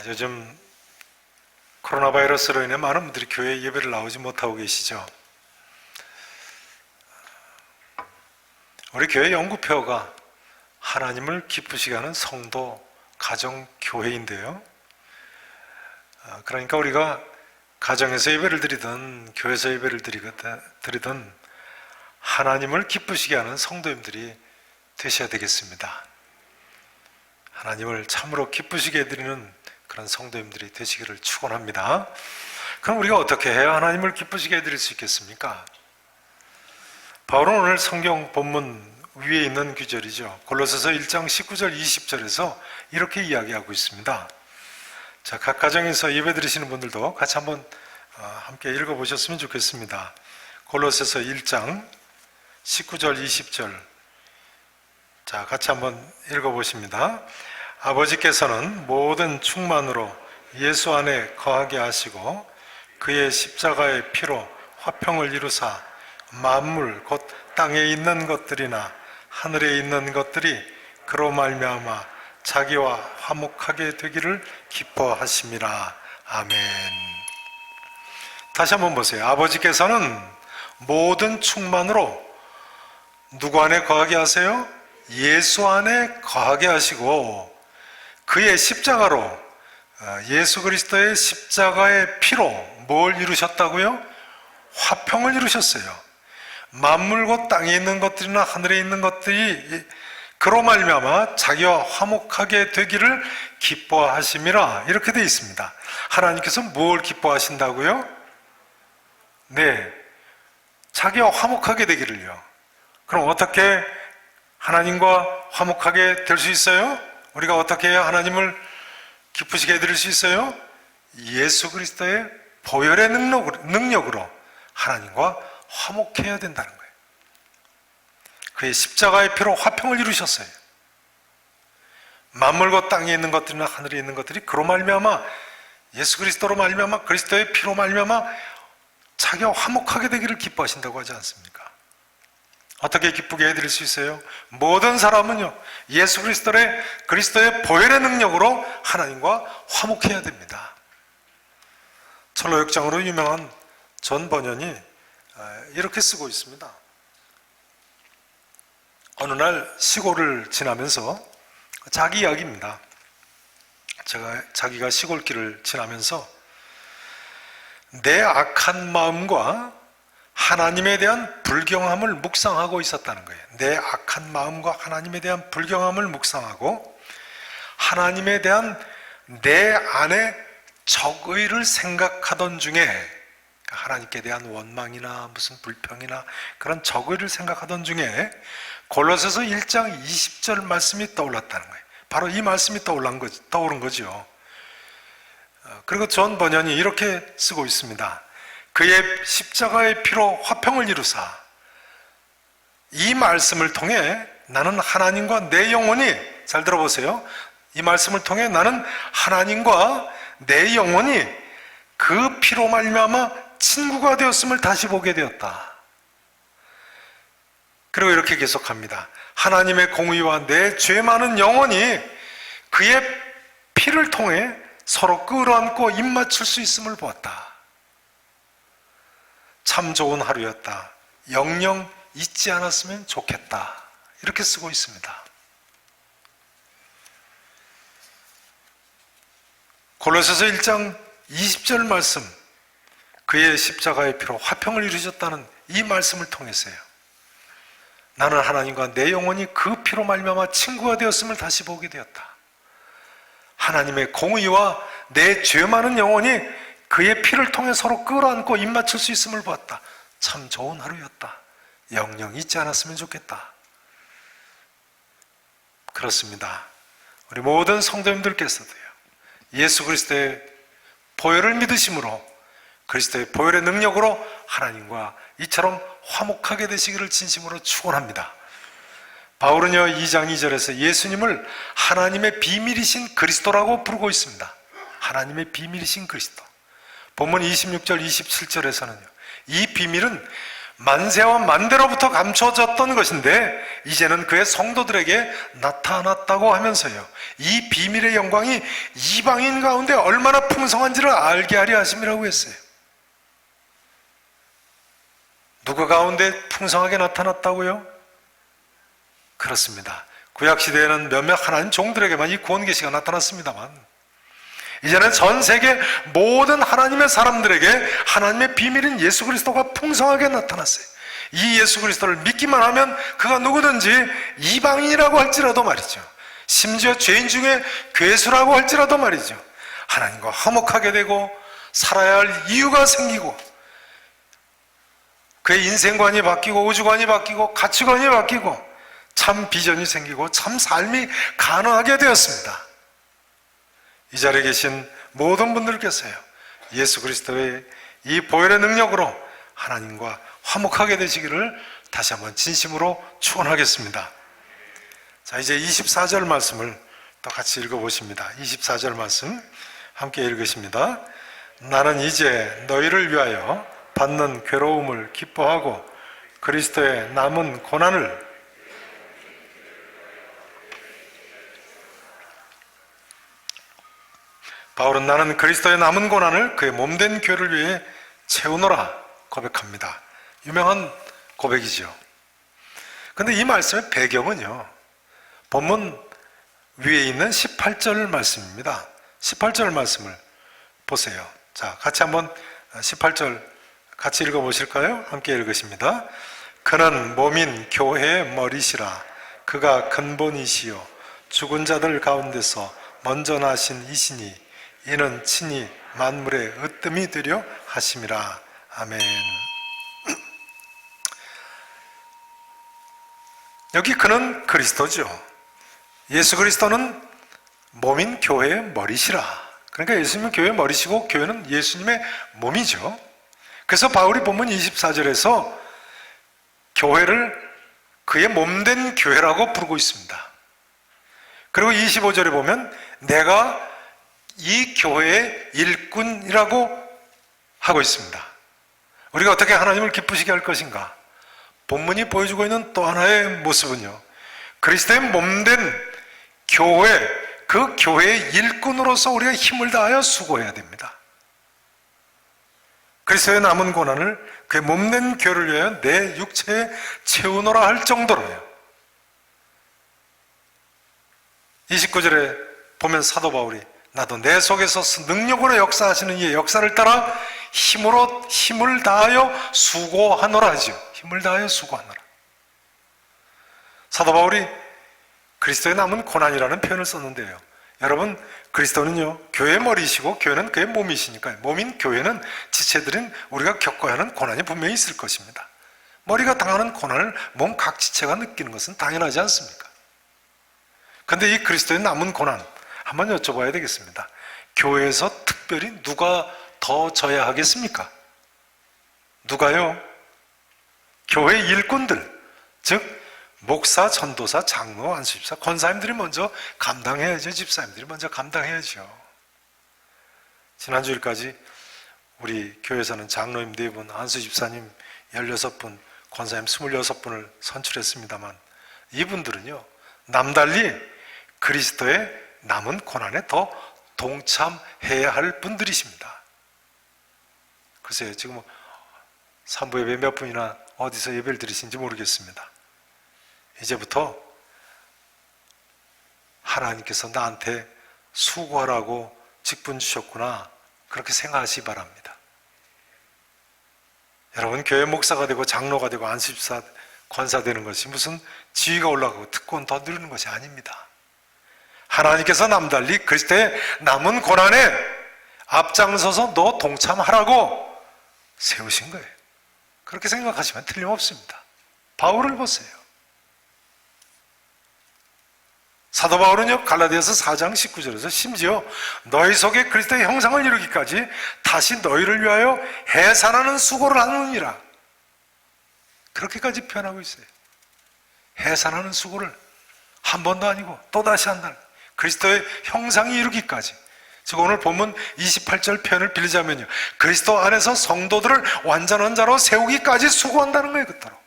요즘 코로나 바이러스로 인해 많은 분들이 교회 예배를 나오지 못하고 계시죠. 우리 교회 연구표가 하나님을 기쁘시게 하는 성도 가정 교회인데요. 그러니까 우리가 가정에서 예배를 드리든 교회에서 예배를 드리든 하나님을 기쁘시게 하는 성도님들이 되셔야 되겠습니다. 하나님을 참으로 기쁘시게 해드리는 그런 성도님들이 되시기를 축원합니다. 그럼 우리가 어떻게 해야 하나님을 기쁘시게 해드릴 수 있겠습니까? 바울은 오늘 성경 본문 위에 있는 구절이죠. 골로새서 1장 19절 20절에서 이렇게 이야기하고 있습니다. 자, 각 가정에서 예배 드리시는 분들도 같이 한번 함께 읽어보셨으면 좋겠습니다. 골로새서 1장 19절 20절, 자, 같이 한번 읽어보십니다. 아버지께서는 모든 충만으로 예수 안에 거하게 하시고 그의 십자가의 피로 화평을 이루사 만물 곧 땅에 있는 것들이나 하늘에 있는 것들이 그로 말미암아 자기와 화목하게 되기를 기뻐하심이라. 아멘. 다시 한번 보세요. 아버지께서는 모든 충만으로 누구 안에 거하게 하세요? 예수 안에 거하게 하시고 그의 십자가로, 예수 그리스도의 십자가의 피로 뭘 이루셨다고요? 화평을 이루셨어요. 만물 곧 땅에 있는 것들이나 하늘에 있는 것들이 그로 말미암아 자기와 화목하게 되기를 기뻐하심이라, 이렇게 되어 있습니다. 하나님께서 뭘 기뻐하신다고요? 네, 자기와 화목하게 되기를요. 그럼 어떻게 하나님과 화목하게 될 수 있어요? 우리가 어떻게 해야 하나님을 기쁘시게 해드릴 수 있어요? 예수 그리스도의 보혈의 능력으로 하나님과 화목해야 된다는 거예요. 그의 십자가의 피로 화평을 이루셨어요. 만물과 땅에 있는 것들이나 하늘에 있는 것들이 그로 말미암아, 예수 그리스도로 말미암아, 그리스도의 피로 말미암아 자기와 화목하게 되기를 기뻐하신다고 하지 않습니까? 어떻게 기쁘게 해드릴 수 있어요? 모든 사람은요, 예수 그리스도의 보혈의 능력으로 하나님과 화목해야 됩니다. 철로역장으로 유명한 존 버년이 이렇게 쓰고 있습니다. 어느 날 시골을 지나면서, 자기 이야기입니다. 자기가 시골길을 지나면서 내 악한 마음과 하나님에 대한 불경함을 묵상하고 있었다는 거예요. 내 악한 마음과 하나님에 대한 불경함을 묵상하고 하나님에 대한 내 안의 적의를 생각하던 중에, 하나님께 대한 원망이나 무슨 불평이나 그런 적의를 생각하던 중에 골로새서 1장 20절 말씀이 떠올랐다는 거예요. 바로 이 말씀이 떠오른 거죠. 그리고 존 버년이 이렇게 쓰고 있습니다. 그의 십자가의 피로 화평을 이루사, 이 말씀을 통해 나는 하나님과 내 영혼이, 잘 들어보세요, 이 말씀을 통해 나는 하나님과 내 영혼이 그 피로 말미암아 친구가 되었음을 다시 보게 되었다. 그리고 이렇게 계속합니다. 하나님의 공의와 내 죄 많은 영혼이 그의 피를 통해 서로 끌어안고 입맞출 수 있음을 보았다. 참 좋은 하루였다. 영영 잊지 않았으면 좋겠다. 이렇게 쓰고 있습니다. 골로새서 1장 20절 말씀, 그의 십자가의 피로 화평을 이루셨다는 이 말씀을 통해서요, 나는 하나님과 내 영혼이 그 피로 말미암아 친구가 되었음을 다시 보게 되었다. 하나님의 공의와 내 죄 많은 영혼이 그의 피를 통해 서로 끌어안고 입맞출 수 있음을 보았다. 참 좋은 하루였다. 영영 잊지 않았으면 좋겠다. 그렇습니다. 우리 모든 성도님들께서도요, 예수 그리스도의 보혈을 믿으심으로, 그리스도의 보혈의 능력으로 하나님과 이처럼 화목하게 되시기를 진심으로 축원합니다. 바울은요, 2장 2절에서 예수님을 하나님의 비밀이신 그리스도라고 부르고 있습니다. 하나님의 비밀이신 그리스도. 본문 26절 27절에서는요, 이 비밀은 만세와 만대로부터 감춰졌던 것인데 이제는 그의 성도들에게 나타났다고 하면서요, 이 비밀의 영광이 이방인 가운데 얼마나 풍성한지를 알게 하려 하심이라고 했어요. 누구 가운데 풍성하게 나타났다고요? 그렇습니다. 구약시대에는 몇몇 하나님 종들에게만 이 구원 계시가 나타났습니다만, 이제는 전 세계 모든 하나님의 사람들에게 하나님의 비밀인 예수 그리스도가 풍성하게 나타났어요. 이 예수 그리스도를 믿기만 하면 그가 누구든지 이방인이라고 할지라도 말이죠, 심지어 죄인 중에 괴수라고 할지라도 말이죠, 하나님과 화목하게 되고 살아야 할 이유가 생기고 그의 인생관이 바뀌고 우주관이 바뀌고 가치관이 바뀌고 참 비전이 생기고 참 삶이 가능하게 되었습니다. 이 자리에 계신 모든 분들께서요, 예수 그리스도의 이 보혈의 능력으로 하나님과 화목하게 되시기를 다시 한번 진심으로 축원하겠습니다. 자, 이제 24절 말씀을 또 같이 읽어보십니다. 24절 말씀 함께 읽으십니다. 나는 이제 너희를 위하여 받는 괴로움을 기뻐하고 그리스도의 남은 고난을 바울은 나는 그리스도의 남은 고난을 그의 몸된 교회를 위해 채우노라 고백합니다. 유명한 고백이죠. 그런데 이 말씀의 배경은요, 본문 위에 있는 18절 말씀입니다. 18절 말씀을 보세요. 자, 같이 한번 18절 같이 읽어보실까요? 함께 읽으십니다. 그는 몸인 교회의 머리시라. 그가 근본이시요 죽은 자들 가운데서 먼저 나신 이시니 이는 친히 만물의 으뜸이 되려 하심이라. 아멘. 여기 그는 그리스도죠. 예수 그리스도는 몸인 교회의 머리시라. 그러니까 예수님은 교회의 머리시고 교회는 예수님의 몸이죠. 그래서 바울이 본문 24절에서 교회를 그의 몸된 교회라고 부르고 있습니다. 그리고 25절에 보면 내가 이 교회의 일꾼이라고 하고 있습니다. 우리가 어떻게 하나님을 기쁘시게 할 것인가? 본문이 보여주고 있는 또 하나의 모습은요, 그리스도의 몸된 교회, 그 교회의 일꾼으로서 우리가 힘을 다하여 수고해야 됩니다. 그리스도의 남은 고난을 그의 몸된 교회를 위하여 내 육체에 채우노라 할 정도로요. 29절에 보면 사도 바울이 나도 내 속에서 능력으로 역사하시는 이의 역사를 따라 힘을 다하여 수고하노라 하죠. 힘을 다하여 수고하노라. 사도 바울이 그리스도의 남은 고난이라는 표현을 썼는데요, 여러분, 그리스도는요 교회의 머리이시고 교회는 그의 몸이시니까요, 몸인 교회는 지체들인 우리가 겪어야 하는 고난이 분명히 있을 것입니다. 머리가 당하는 고난을 몸 각 지체가 느끼는 것은 당연하지 않습니까? 그런데 이 그리스도의 남은 고난 한번 여쭤봐야 되겠습니다. 교회에서 특별히 누가 더 져야 하겠습니까? 누가요? 교회 일꾼들, 즉 목사, 전도사, 장로, 안수집사, 권사님들이 먼저 감당해야죠. 집사님들이 먼저 감당해야죠. 지난주일까지 우리 교회에서는 장로님 4분, 안수집사님 16분, 권사님 26분을 선출했습니다만 이분들은요 남달리 그리스도의 남은 고난에 더 동참해야 할 분들이십니다. 글쎄요, 지금 산부 예배 몇 분이나 어디서 예배를 드리신지 모르겠습니다. 이제부터 하나님께서 나한테 수고하라고 직분 주셨구나, 그렇게 생각하시기 바랍니다. 여러분, 교회 목사가 되고 장로가 되고 안수집사, 권사 되는 것이 무슨 지위가 올라가고 특권 더 누리는 것이 아닙니다. 하나님께서 남달리 그리스도의 남은 고난에 앞장서서 너 동참하라고 세우신 거예요. 그렇게 생각하시면 틀림없습니다. 바울을 보세요. 사도 바울은요 갈라디아서 4장 19절에서 심지어 너희 속에 그리스도의 형상을 이루기까지 다시 너희를 위하여 해산하는 수고를 하느니라, 그렇게까지 표현하고 있어요. 해산하는 수고를 한 번도 아니고 또다시 한다는, 그리스도의 형상이 이루기까지 즉 오늘 본문 28절 표현을 빌리자면요, 그리스도 안에서 성도들을 완전한 자로 세우기까지 수고한다는 거예요. 그따로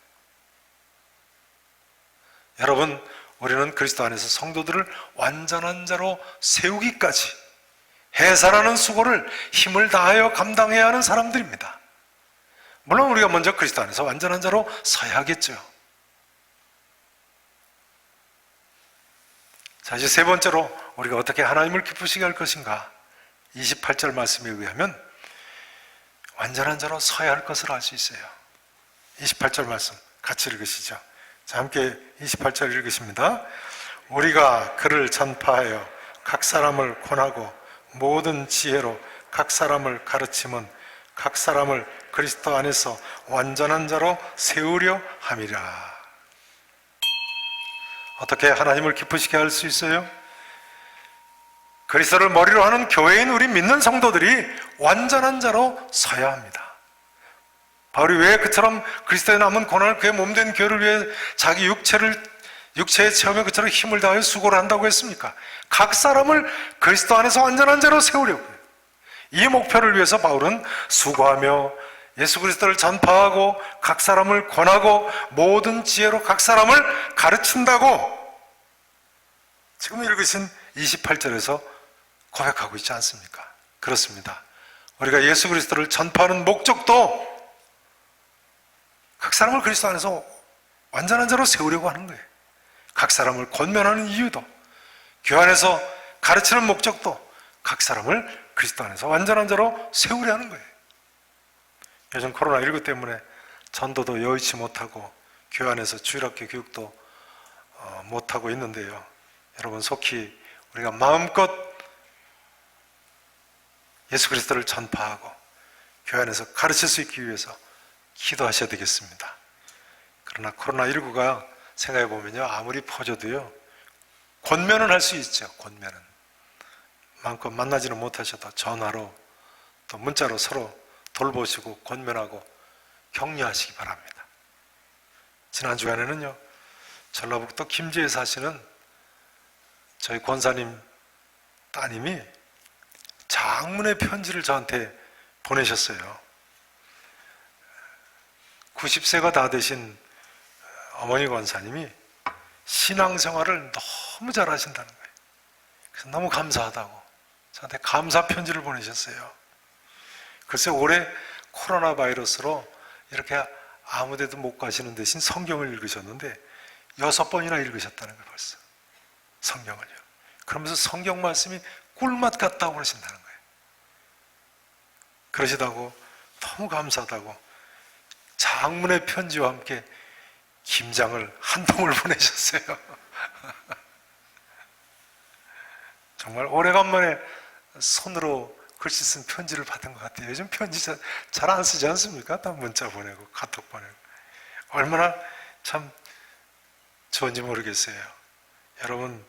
여러분, 우리는 그리스도 안에서 성도들을 완전한 자로 세우기까지 해산하는 수고를 힘을 다하여 감당해야 하는 사람들입니다. 물론 우리가 먼저 그리스도 안에서 완전한 자로 서야 하겠죠. 자, 이제 세 번째로 우리가 어떻게 하나님을 기쁘시게 할 것인가, 28절 말씀에 의하면 완전한 자로 서야 할 것을 알 수 있어요. 28절 말씀 같이 읽으시죠. 자, 함께 28절 읽으십니다. 우리가 그를 전파하여 각 사람을 권하고 모든 지혜로 각 사람을 가르침은 각 사람을 그리스도 안에서 완전한 자로 세우려 함이라. 어떻게 하나님을 기쁘시게 할 수 있어요? 그리스도를 머리로 하는 교회인 우리 믿는 성도들이 완전한 자로 서야 합니다. 바울이 왜 그처럼 그리스도에 남은 고난을 그의 몸된 교회를 위해 자기 육체의 체험에 그처럼 힘을 다하여 수고를 한다고 했습니까? 각 사람을 그리스도 안에서 완전한 자로 세우려고요. 이 목표를 위해서 바울은 수고하며 예수 그리스도를 전파하고 각 사람을 권하고 모든 지혜로 각 사람을 가르친다고 지금 읽으신 28절에서 고백하고 있지 않습니까? 그렇습니다. 우리가 예수 그리스도를 전파하는 목적도 각 사람을 그리스도 안에서 완전한 자로 세우려고 하는 거예요. 각 사람을 권면하는 이유도, 교회 안에서 가르치는 목적도 각 사람을 그리스도 안에서 완전한 자로 세우려 하는 거예요. 요즘 코로나19 때문에 전도도 여의치 못하고 교회 안에서 주일학교 교육도 못하고 있는데요, 여러분, 속히 우리가 마음껏 예수 그리스도를 전파하고 교회 안에서 가르칠 수 있기 위해서 기도하셔야 되겠습니다. 그러나 코로나19가 생각해 보면요, 아무리 퍼져도요, 권면은 할 수 있죠. 권면은 마음껏 만나지는 못하셔도 전화로 또 문자로 서로 돌보시고 권면하고 격려하시기 바랍니다. 지난 주간에는요, 전라북도 김제에 사시는 저희 권사님 따님이 장문의 편지를 저한테 보내셨어요. 90세가 다 되신 어머니 권사님이 신앙생활을 너무 잘하신다는 거예요. 그래서 너무 감사하다고 저한테 감사 편지를 보내셨어요. 글쎄, 올해 코로나 바이러스로 이렇게 아무데도 못 가시는 대신 성경을 읽으셨는데 6번이나 읽으셨다는 거예요. 벌써 성경을요. 그러면서 성경 말씀이 꿀맛 같다고 그러신다는 거예요. 그러시다고 너무 감사하다고 장문의 편지와 함께 김장을 한 통을 보내셨어요. 정말 오래간만에 손으로 글씨 쓴 편지를 받은 것 같아요. 요즘 편지 잘 안 쓰지 않습니까? 다 문자 보내고 카톡 보내고. 얼마나 참 좋은지 모르겠어요. 여러분,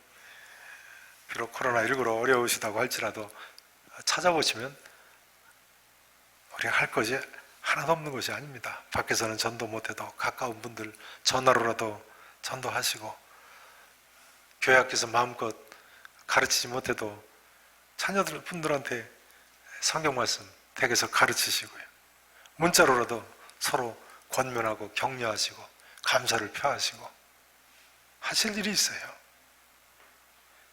비록 코로나19로 어려우시다고 할지라도 찾아보시면 우리가 할 것이 하나도 없는 것이 아닙니다. 밖에서는 전도 못해도 가까운 분들 전화로라도 전도하시고, 교회 학교에서 마음껏 가르치지 못해도 자녀들 분들한테 성경 말씀 댁에서 가르치시고요, 문자로라도 서로 권면하고 격려하시고 감사를 표하시고 하실 일이 있어요.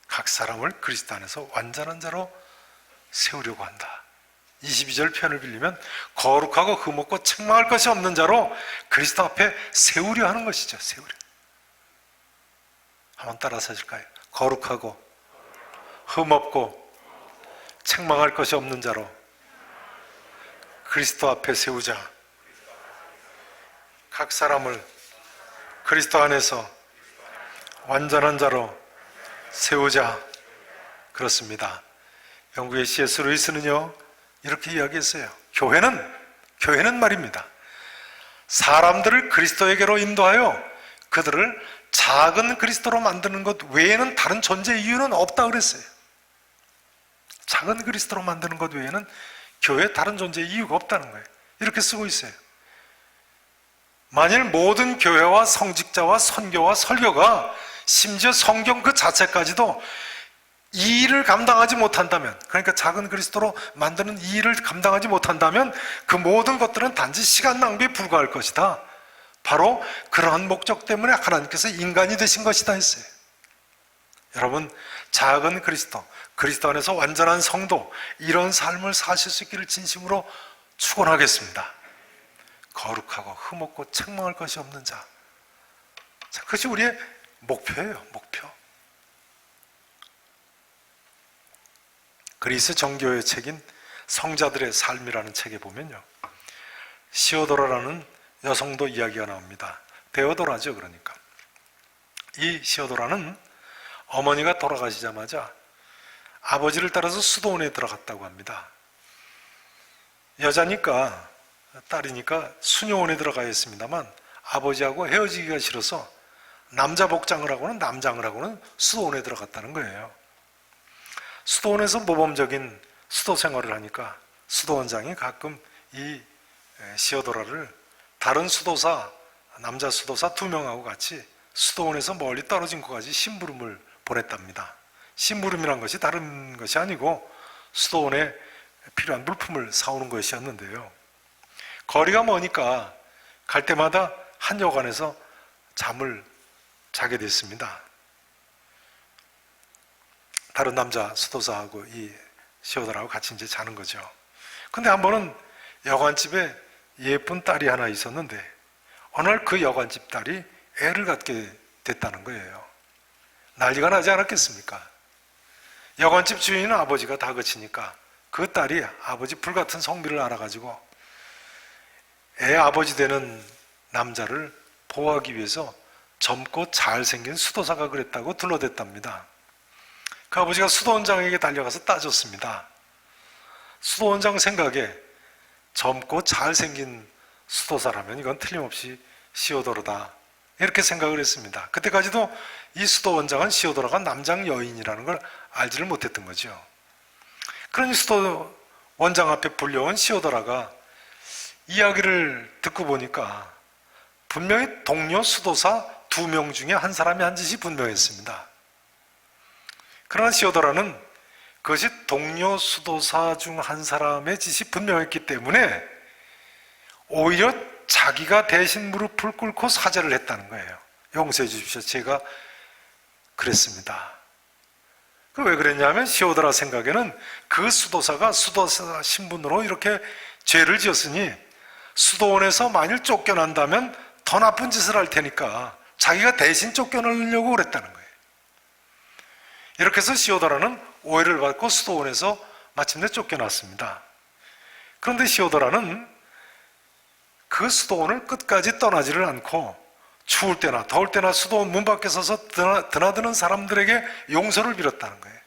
각 사람을 그리스도 안에서 완전한 자로 세우려고 한다. 22절 표현을 빌리면 거룩하고 흠없고 책망할 것이 없는 자로 그리스도 앞에 세우려 하는 것이죠. 세우려. 한번 따라서 하실까요? 거룩하고 흠없고 책망할 것이 없는 자로 그리스도 앞에 세우자. 각 사람을 그리스도 안에서 완전한 자로 세우자. 그렇습니다. 영국의 C.S. 루이스는요, 이렇게 이야기했어요. 교회는 말입니다, 사람들을 그리스도에게로 인도하여 그들을 작은 그리스도로 만드는 것 외에는 다른 존재 이유는 없다 그랬어요. 작은 그리스도로 만드는 것 외에는 교회에 다른 존재 이유가 없다는 거예요. 이렇게 쓰고 있어요. 만일 모든 교회와 성직자와 선교와 설교가 심지어 성경 그 자체까지도 이 일을 감당하지 못한다면, 그러니까 작은 그리스도로 만드는 이 일을 감당하지 못한다면 그 모든 것들은 단지 시간 낭비에 불과할 것이다. 바로 그러한 목적 때문에 하나님께서 인간이 되신 것이다 했어요. 여러분, 작은 그리스도, 그리스도 안에서 완전한 성도, 이런 삶을 사실 수 있기를 진심으로 축원하겠습니다. 거룩하고 흠없고 책망할 것이 없는 자. 자, 그것이 우리의 목표예요. 목표. 그리스 정교의 책인 성자들의 삶이라는 책에 보면요, 시오도라라는 여성도 이야기가 나옵니다. 데오도라죠. 그러니까 이 시오도라는 어머니가 돌아가시자마자 아버지를 따라서 수도원에 들어갔다고 합니다. 여자니까, 딸이니까 수녀원에 들어가야 했습니다만 아버지하고 헤어지기가 싫어서 남자 복장을 하고는 남장을 하고는 수도원에 들어갔다는 거예요. 수도원에서 모범적인 수도 생활을 하니까 수도원장이 가끔 이 시오도라를 다른 수도사, 남자 수도사 2명하고 같이 수도원에서 멀리 떨어진 곳까지 심부름을 보냈답니다. 심부름이란 것이 다른 것이 아니고 수도원에 필요한 물품을 사오는 것이었는데요, 거리가 머니까 갈 때마다 한 여관에서 잠을 자게 됐습니다. 다른 남자 수도사하고 이 시오도라하고 같이 이제 자는 거죠. 근데 한 번은 여관집에 예쁜 딸이 하나 있었는데 어느 날 그 여관집 딸이 애를 갖게 됐다는 거예요. 난리가 나지 않았겠습니까? 여관집 주인은 아버지가 다그치니까 그 딸이 아버지 불같은 성미를 알아가지고 애 아버지 되는 남자를 보호하기 위해서 젊고 잘생긴 수도사가 그랬다고 둘러댔답니다. 그 아버지가 수도원장에게 달려가서 따졌습니다. 수도원장 생각에 젊고 잘생긴 수도사라면 이건 틀림없이 시오도로다, 이렇게 생각을 했습니다. 그때까지도 이 수도원장은 시오도로가 남장 여인이라는 걸 알지를 못했던 거죠. 그러니 수도원장 앞에 불려온 시오도라가 이야기를 듣고 보니까 분명히 동료 수도사 2명 중에 한 사람이 한 짓이 분명했습니다. 그러나 시오도라는 그것이 동료 수도사 중 한 사람의 짓이 분명했기 때문에 오히려 자기가 대신 무릎을 꿇고 사죄를 했다는 거예요. 용서해 주십시오, 제가 그랬습니다. 왜 그랬냐면 시오도라 생각에는 그 수도사가 수도사 신분으로 이렇게 죄를 지었으니 수도원에서 만일 쫓겨난다면 더 나쁜 짓을 할 테니까 자기가 대신 쫓겨나려고 그랬다는 거예요. 이렇게 해서 시오도라는 오해를 받고 수도원에서 마침내 쫓겨났습니다. 그런데 시오도라는 그 수도원을 끝까지 떠나지를 않고 추울 때나 더울 때나 수도원 문 밖에 서서 드나드는 사람들에게 용서를 빌었다는 거예요.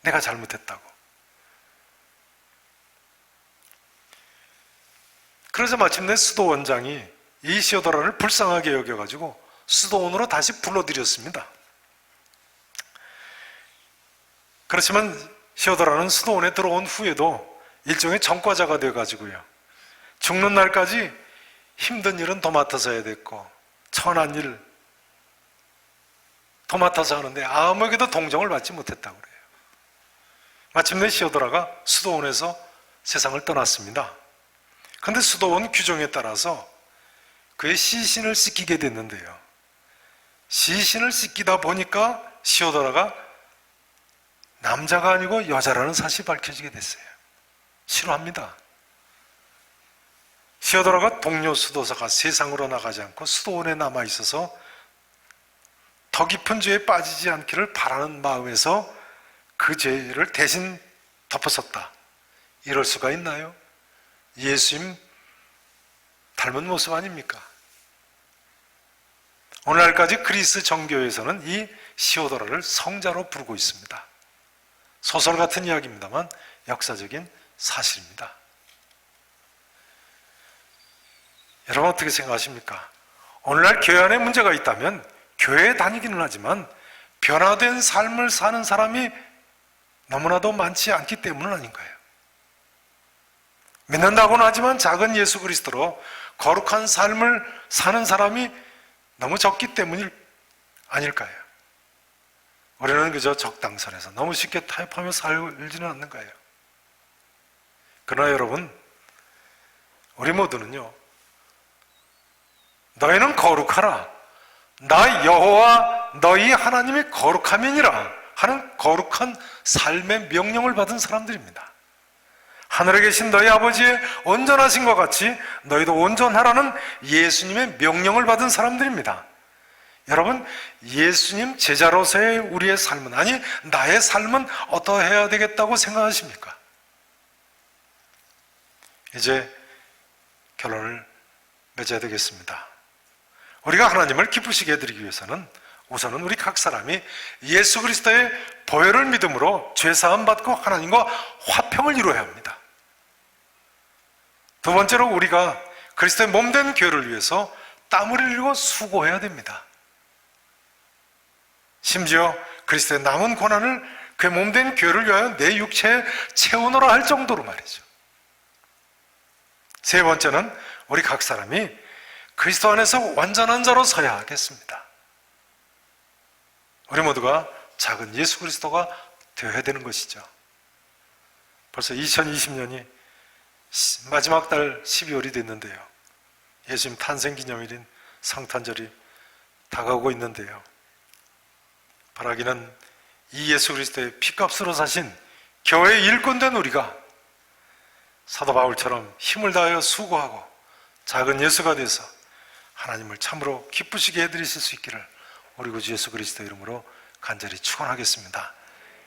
내가 잘못했다고. 그래서 마침내 수도원장이 이 시오도라를 불쌍하게 여겨가지고 수도원으로 다시 불러들였습니다. 그렇지만 시오도라는 수도원에 들어온 후에도 일종의 전과자가 되어가지고요, 죽는 날까지 힘든 일은 도맡아서 해야 됐고 천한 일 도맡아서 하는데 아무에게도 동정을 받지 못했다고 그래요. 마침내 시오도라가 수도원에서 세상을 떠났습니다. 그런데 수도원 규정에 따라서 그의 시신을 씻기게 됐는데요, 시신을 씻기다 보니까 시오도라가 남자가 아니고 여자라는 사실이 밝혀지게 됐어요. 싫어합니다. 시오도라가 동료 수도사가 세상으로 나가지 않고 수도원에 남아있어서 더 깊은 죄에 빠지지 않기를 바라는 마음에서 그 죄를 대신 덮어섰다. 이럴 수가 있나요? 예수님 닮은 모습 아닙니까? 오늘날까지 그리스 정교에서는 이 시오도라를 성자로 부르고 있습니다. 소설 같은 이야기입니다만 역사적인 사실입니다. 여러분 어떻게 생각하십니까? 오늘날 교회 안에 문제가 있다면 교회에 다니기는 하지만 변화된 삶을 사는 사람이 너무나도 많지 않기 때문은 아닌가요? 믿는다고는 하지만 작은 예수 그리스도로 거룩한 삶을 사는 사람이 너무 적기 때문일 아닐까요? 우리는 그저 적당선에서 너무 쉽게 타협하며 살지는 않는 거예요. 그러나 여러분, 우리 모두는요, 너희는 거룩하라, 나 여호와 너희 하나님이 거룩함이니라 하는 거룩한 삶의 명령을 받은 사람들입니다. 하늘에 계신 너희 아버지의 온전하신 것 같이 너희도 온전하라는 예수님의 명령을 받은 사람들입니다. 여러분, 예수님 제자로서의 우리의 삶은, 아니 나의 삶은 어떠해야 되겠다고 생각하십니까? 이제 결론을 맺어야 되겠습니다. 우리가 하나님을 기쁘시게 해드리기 위해서는 우선은 우리 각 사람이 예수 그리스도의 보혈을 믿음으로 죄사함 받고 하나님과 화평을 이루어야 합니다. 두 번째로 우리가 그리스도의 몸된 교회를 위해서 땀을 흘리고 수고해야 됩니다. 심지어 그리스도의 남은 고난을 그의 몸된 교회를 위하여 내 육체에 채우노라 할 정도로 말이죠. 세 번째는 우리 각 사람이 그리스도 안에서 완전한 자로 서야 하겠습니다. 우리 모두가 작은 예수 그리스도가 되어야 되는 것이죠. 벌써 2020년이 마지막 달 12월이 됐는데요. 예수님 탄생기념일인 성탄절이 다가오고 있는데요. 바라기는 이 예수 그리스도의 피값으로 사신 교회의 일꾼된 우리가 사도 바울처럼 힘을 다하여 수고하고 작은 예수가 돼서 하나님을 참으로 기쁘시게 해드리실 수 있기를 우리 구주 예수 그리스도 이름으로 간절히 축원하겠습니다.